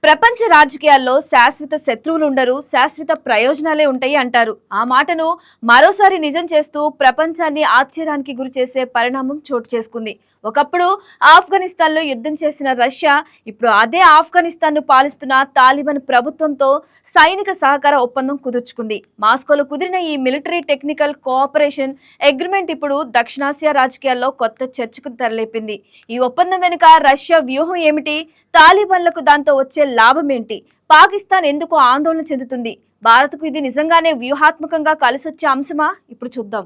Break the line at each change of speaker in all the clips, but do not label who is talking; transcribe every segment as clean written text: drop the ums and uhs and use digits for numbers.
ప్రపంచ రాజకీయాల్లో శాశ్వత శత్రువులుండరు, శాశ్వత ప్రయోజనాలే ఉంటాయి అంటారు. ఆ మాటను మరోసారి నిజం చేస్తూ ప్రపంచాన్ని ఆశ్చర్యానికి గురిచేసే పరిణామం చోటు చేసుకుంది. ఒకప్పుడు ఆఫ్ఘనిస్తాన్లో యుద్ధం చేసిన రష్యా ఇప్పుడు అదే ఆఫ్ఘనిస్తాన్ను పాలిస్తున్న తాలిబాన్ ప్రభుత్వంతో సైనిక సహకార ఒప్పందం కుదుర్చుకుంది. మాస్కోలో కుదిరిన ఈ మిలిటరీ టెక్నికల్ కోఆపరేషన్ అగ్రిమెంట్ ఇప్పుడు దక్షిణాసియా రాజకీయాల్లో కొత్త చర్చకు తెరలేపింది. ఈ ఒప్పందం వెనుక రష్యా వ్యూహం ఏమిటి? తాలిబాన్లకు దాంతో వచ్చే లాభం ఏంటి? పాకిస్తాన్ ఎందుకు ఆందోళన చెందుతుంది? భారత్కు ఇది నిజంగానే వ్యూహాత్మకంగా కలిసొచ్చే అంశమా? ఇప్పుడు చూద్దాం.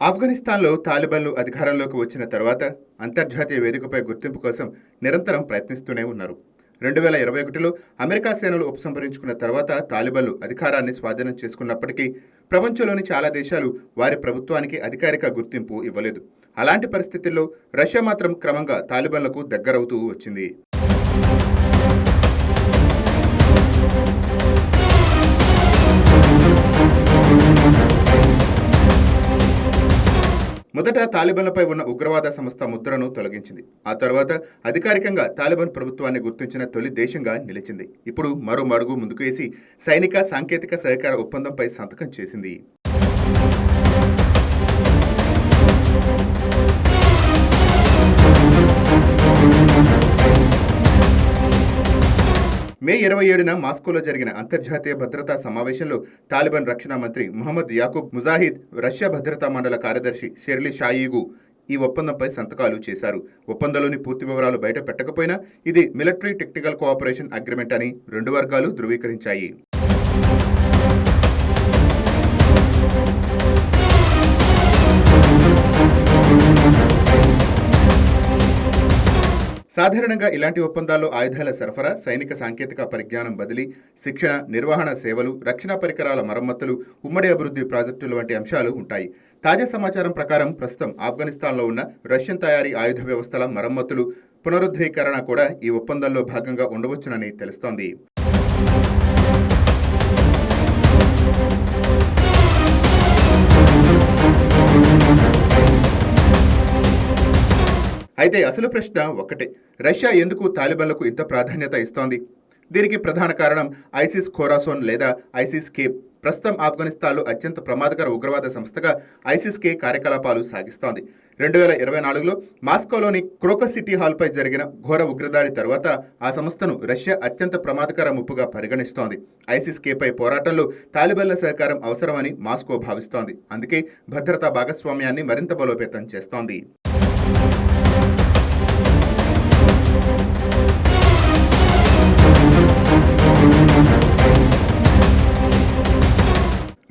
ఆఫ్ఘనిస్తాన్లో తాలిబాన్లు అధికారంలోకి వచ్చిన తర్వాత అంతర్జాతీయ వేదికపై గుర్తింపు కోసం నిరంతరం ప్రయత్నిస్తూనే ఉన్నారు. 2021లో అమెరికా సేనలు ఉపసంహరించుకున్న తర్వాత తాలిబాన్లు అధికారాన్ని స్వాధీనం చేసుకున్నప్పటికీ ప్రపంచంలోని చాలా దేశాలు వారి ప్రభుత్వానికి అధికారిక గుర్తింపు ఇవ్వలేదు. అలాంటి పరిస్థితుల్లో రష్యా మాత్రం క్రమంగా తాలిబాన్లకు దగ్గరవుతూ వచ్చింది. మొదట తాలిబాన్లపై ఉన్న ఉగ్రవాద సంస్థ ముద్రను తొలగించింది. ఆ తర్వాత అధికారికంగా తాలిబాన్ ప్రభుత్వాన్ని గుర్తించిన తొలి దేశంగా నిలిచింది. ఇప్పుడు మరో అడుగు ముందుకు వేసి సైనిక సాంకేతిక సహకార ఒప్పందంపై సంతకం చేసింది. మే 27న మాస్కోలో జరిగిన అంతర్జాతీయ భద్రతా సమావేశంలో తాలిబాన్ రక్షణ మంత్రి మొహమ్మద్ యాకూబ్ ముజాహిద్, రష్యా భద్రతా మండల కార్యదర్శి షెర్లీ షాయిగు ఈ ఒప్పందంపై సంతకాలు చేశారు. ఒప్పందంలోని పూర్తి వివరాలు బయట పెట్టకపోయినా ఇది మిలిటరీ టెక్నికల్ కోఆపరేషన్ అగ్రిమెంట్ అని రెండు వర్గాలు ధృవీకరించాయి. సాధారణంగా ఇలాంటి ఒప్పందాల్లో ఆయుధాల సరఫరా, సైనిక సాంకేతిక పరిజ్ఞానం బదిలీ, శిక్షణ, నిర్వహణ సేవలు, రక్షణ పరికరాల మరమ్మతులు, ఉమ్మడి అభివృద్ధి ప్రాజెక్టులు వంటి అంశాలు ఉంటాయి. తాజా సమాచారం ప్రకారం ప్రస్తుతం ఆఫ్ఘనిస్తాన్లో ఉన్న రష్యన్ తయారీ ఆయుధ వ్యవస్థల మరమ్మతులు, పునరుద్ధరీకరణ కూడా ఈ ఒప్పందంలో భాగంగా ఉండవచ్చునని తెలుస్తోంది. అయితే అసలు ప్రశ్న ఒక్కటే, రష్యా ఎందుకు తాలిబాన్లకు ఇంత ప్రాధాన్యత ఇస్తోంది? దీనికి ప్రధాన కారణం ఐసిస్ ఖోరాసోన్ లేదా ఐసిస్ కే. ప్రస్తుతం ఆఫ్ఘనిస్తాన్లో అత్యంత ప్రమాదకర ఉగ్రవాద సంస్థగా ఐసిస్ కే కార్యకలాపాలు సాగిస్తోంది. 2024లో మాస్కోలోని క్రోకస్ సిటీ హాల్పై జరిగిన ఘోర ఉగ్రదాడి తర్వాత ఆ సంస్థను రష్యా అత్యంత ప్రమాదకర ముప్పుగా పరిగణిస్తోంది. ఐసిస్ కేపై పోరాటంలో తాలిబాన్ల సహకారం అవసరమని మాస్కో భావిస్తోంది. అందుకే భద్రతా భాగస్వామ్యాన్ని మరింత బలోపేతం చేస్తోంది.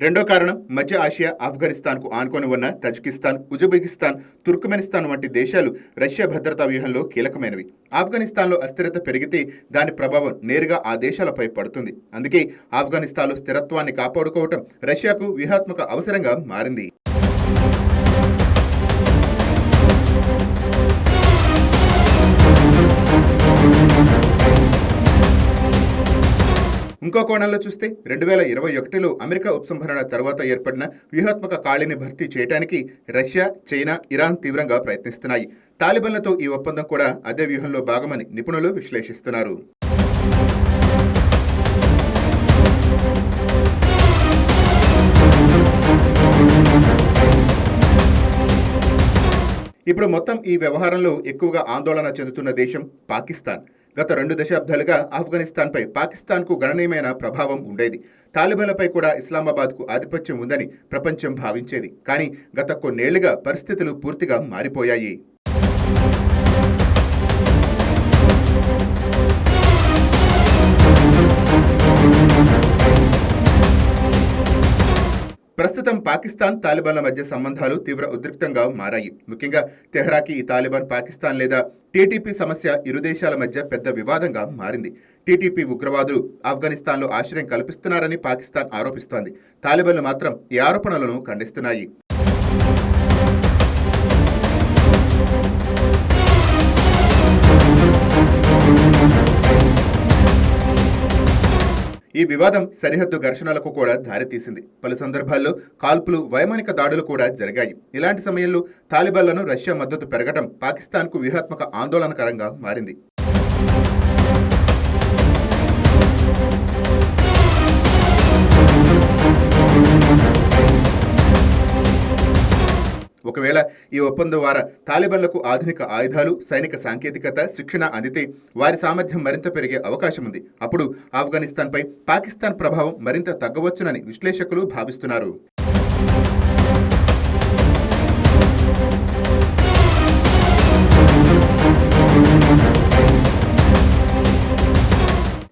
రెండో కారణం మధ్య ఆసియా, ఆఫ్ఘనిస్తాన్కు ఆనుకొని ఉన్న తజికిస్తాన్, ఉజ్బెకిస్తాన్, తుర్క్మెనిస్తాన్ వంటి దేశాలు రష్యా భద్రతా వ్యూహంలో కీలకమైనవి. ఆఫ్ఘనిస్తాన్లో అస్థిరత పెరిగితే దాని ప్రభావం నేరుగా ఆ దేశాలపై పడుతుంది. అందుకే ఆఫ్ఘనిస్తాన్లో స్థిరత్వాన్ని కాపాడుకోవటం రష్యాకు వ్యూహాత్మక అవసరంగా మారింది. ఇంకో కోణంలో చూస్తే 2021లో అమెరికా ఉపసంహరణ తర్వాత ఏర్పడిన వ్యూహాత్మక ఖాళీని భర్తీ చేయడానికి రష్యా, చైనా, ఇరాన్ తీవ్రంగా ప్రయత్నిస్తున్నాయి. తాలిబాన్లతో ఈ ఒప్పందం కూడా అదే వ్యూహంలో భాగమని నిపుణులు విశ్లేషిస్తున్నారు. ఇప్పుడు మొత్తం ఈ వ్యవహారంలో ఎక్కువగా ఆందోళన చెందుతున్న దేశం పాకిస్తాన్. గత 2 దశాబ్దాలుగా ఆఫ్ఘనిస్తాన్పై పాకిస్తాన్కు గణనీయమైన ప్రభావం ఉండేది. తాలిబాన్లపై కూడా ఇస్లామాబాద్కు ఆధిపత్యం ఉందని ప్రపంచం భావించేది. కానీ గత కొన్నేళ్లుగా పరిస్థితులు పూర్తిగా మారిపోయాయి. ప్రస్తుతం పాకిస్తాన్, తాలిబాన్ల మధ్య సంబంధాలు తీవ్ర ఉద్రిక్తంగా మారాయి. ముఖ్యంగా తెహ్రాకి ఈ తాలిబాన్ పాకిస్తాన్ లేదా టీటీపీ సమస్య ఇరు దేశాల మధ్య పెద్ద వివాదంగా మారింది. టీటీపీ ఉగ్రవాదులు ఆఫ్ఘనిస్తాన్లో ఆశ్రయం కల్పిస్తున్నారని పాకిస్తాన్ ఆరోపిస్తోంది. తాలిబాన్లు మాత్రం ఈ ఆరోపణలను ఖండిస్తున్నాయి. ఈ వివాదం సరిహద్దు ఘర్షణలకు కూడా దారితీసింది. పలు సందర్భాల్లో కాల్పులు, వైమానిక దాడులు కూడా జరిగాయి. ఇలాంటి సమయంలో తాలిబాన్లను రష్యా మద్దతు పెరగడం పాకిస్తాన్కు వ్యూహాత్మక ఆందోళనకరంగా మారింది. ఒకవేళ ఈ ఒప్పందం ద్వారా తాలిబాన్లకు ఆధునిక ఆయుధాలు, సైనిక సాంకేతికత, శిక్షణ అందితే వారి సామర్థ్యం మరింత పెరిగే అవకాశం ఉంది. అప్పుడు ఆఫ్ఘనిస్తాన్పై పాకిస్తాన్ ప్రభావం మరింత తగ్గవచ్చునని విశ్లేషకులు భావిస్తున్నారు.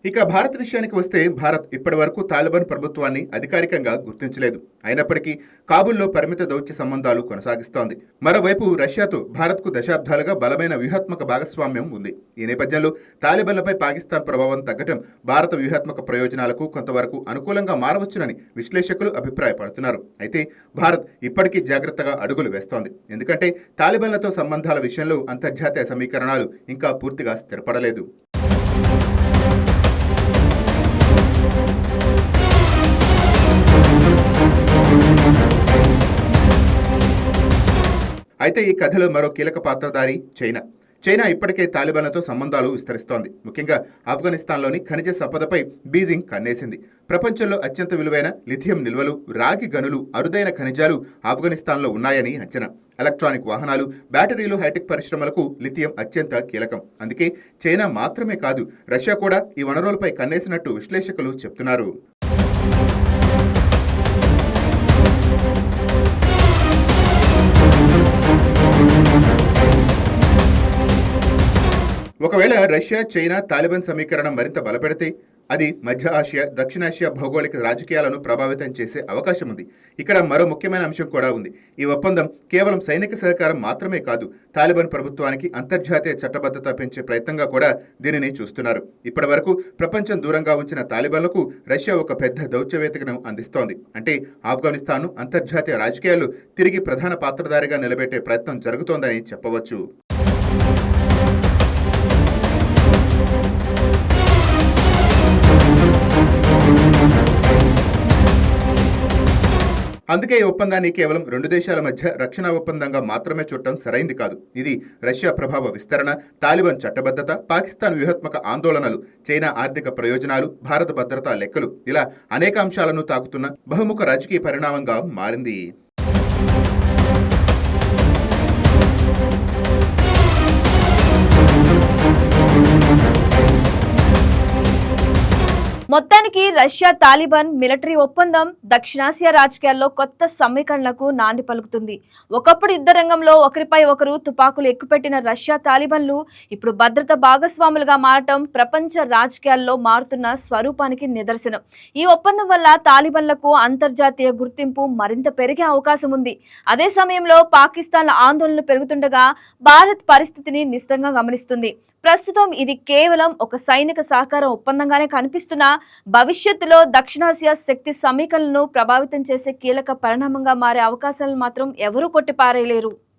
ఇక భారత్ విషయానికి వస్తే భారత్ ఇప్పటివరకు తాలిబాన్ ప్రభుత్వాన్ని అధికారికంగా గుర్తించలేదు. అయినప్పటికీ కాబూల్లో పరిమిత దౌత్య సంబంధాలు కొనసాగిస్తోంది. మరోవైపు రష్యాతో భారత్కు దశాబ్దాలుగా బలమైన వ్యూహాత్మక భాగస్వామ్యం ఉంది. ఈ నేపథ్యంలో తాలిబాన్లపై పాకిస్తాన్ ప్రభావం తగ్గటం భారత వ్యూహాత్మక ప్రయోజనాలకు కొంతవరకు అనుకూలంగా మారవచ్చునని విశ్లేషకులు అభిప్రాయపడుతున్నారు. అయితే భారత్ ఇప్పటికీ జాగ్రత్తగా అడుగులు వేస్తోంది. ఎందుకంటే తాలిబాన్లతో సంబంధాల విషయంలో అంతర్జాతీయ సమీకరణాలు ఇంకా పూర్తిగా స్థిరపడలేదు. అయితే ఈ కథలో మరో కీలక పాత్రధారి చైనా ఇప్పటికే తాలిబాన్లతో సంబంధాలు విస్తరిస్తోంది. ముఖ్యంగా ఆఫ్ఘనిస్తాన్లోని ఖనిజ సంపదపై బీజింగ్ కన్నేసింది. ప్రపంచంలో అత్యంత విలువైన లిథియం నిల్వలు, రాగి గనులు, అరుదైన ఖనిజాలు ఆఫ్ఘనిస్తాన్లో ఉన్నాయని అంచనా. ఎలక్ట్రానిక్ వాహనాలు, బ్యాటరీలు, హైటెక్ పరిశ్రమలకు లిథియం అత్యంత కీలకం. అందుకే చైనా మాత్రమే కాదు, రష్యా కూడా ఈ వనరులపై కన్నేసినట్టు విశ్లేషకులు చెప్తున్నారు. ఒకవేళ రష్యా, చైనా, తాలిబాన్ సమీకరణం మరింత బలపెడితే అది మధ్య ఆసియా, దక్షిణాసియా భౌగోళిక రాజకీయాలను ప్రభావితం చేసే అవకాశం ఉంది. ఇక్కడ మరో ముఖ్యమైన అంశం కూడా ఉంది. ఈ ఒప్పందం కేవలం సైనిక సహకారం మాత్రమే కాదు, తాలిబాన్ ప్రభుత్వానికి అంతర్జాతీయ చట్టబద్ధత పెంచే ప్రయత్నంగా కూడా దీనిని చూస్తున్నారు. ఇప్పటివరకు ప్రపంచం దూరంగా ఉంచిన తాలిబాన్లకు రష్యా ఒక పెద్ద దౌత్యవేదికను అందిస్తోంది. అంటే ఆఫ్ఘనిస్తాన్ను అంతర్జాతీయ రాజకీయాల్లో తిరిగి ప్రధాన పాత్రధారిగా నిలబెట్టే ప్రయత్నం జరుగుతోందని చెప్పవచ్చు. అందుకే ఈ ఒప్పందాన్ని కేవలం రెండు దేశాల మధ్య రక్షణ ఒప్పందంగా మాత్రమే చూడటం సరైంది కాదు. ఇది రష్యా ప్రభావ విస్తరణ, తాలిబాన్ చట్టబద్ధత, పాకిస్తాన్ వ్యూహాత్మక ఆందోళనలు, చైనా ఆర్థిక ప్రయోజనాలు, భారత భద్రతా లెక్కలు, ఇలా అనేక అంశాలను తాకుతున్న బహుముఖ రాజకీయ పరిణామంగా మారింది.
మొత్తానికి రష్యా తాలిబాన్ మిలిటరీ ఒప్పందం దక్షిణాసియా రాజకీయాల్లో కొత్త సమీకరణలకు నాంది పలుకుతుంది. ఒకప్పుడు యుద్ధ రంగంలో ఒకరిపై ఒకరు తుపాకులు ఎక్కుపెట్టిన రష్యా తాలిబాన్లు ఇప్పుడు భద్రత భాగస్వాములుగా మారటం ప్రపంచ రాజకీయాల్లో మారుతున్న స్వరూపానికి నిదర్శనం. ఈ ఒప్పందం వల్ల తాలిబాన్లకు అంతర్జాతీయ గుర్తింపు మరింత పెరిగే అవకాశం ఉంది. అదే సమయంలో పాకిస్తాన్ ఆందోళనలు పెరుగుతుండగా భారత్ పరిస్థితిని నిశితంగా గమనిస్తుంది. ప్రస్తుతం ఇది కేవలం ఒక సైనిక సహకార ఒప్పందంగానే కనిపిస్తున్నా భవిష్యత్తులో దక్షిణాసియా శక్తి సమీకరణను ప్రభావితం చేసే కీలక పరిణామంగా మారే అవకాశాలను మాత్రం ఎవరూ కొట్టిపారేయలేరు.